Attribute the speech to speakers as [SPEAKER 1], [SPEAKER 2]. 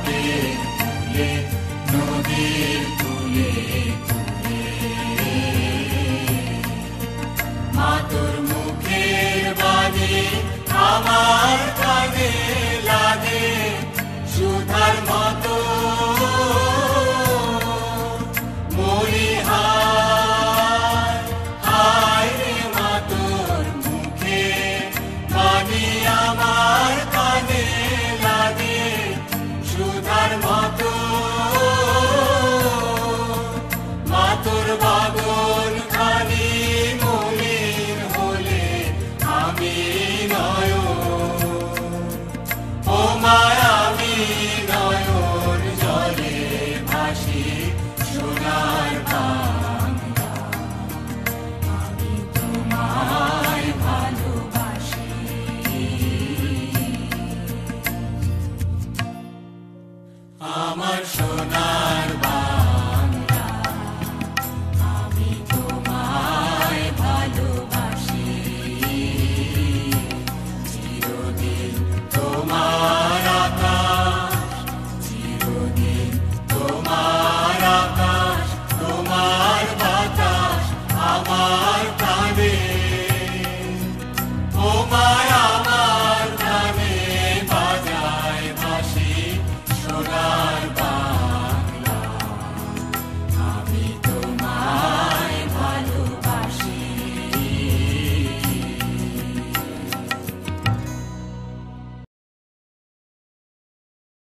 [SPEAKER 1] চাঁদের ফুলে নদীর ফুলে মা তোর মুখের বাণী আমার কানে লাগে সুধার মতো মরি হায় হায় রে মা তোর মুখের বাণী আমার কানে লাগে সুধার মতো মা তোর বাগন খানি মলিন হলে আমি ও মায় আমি নয়ন জলে ভাসি সোনার বাংলা আমি তোমায় ভালোবাসি আমার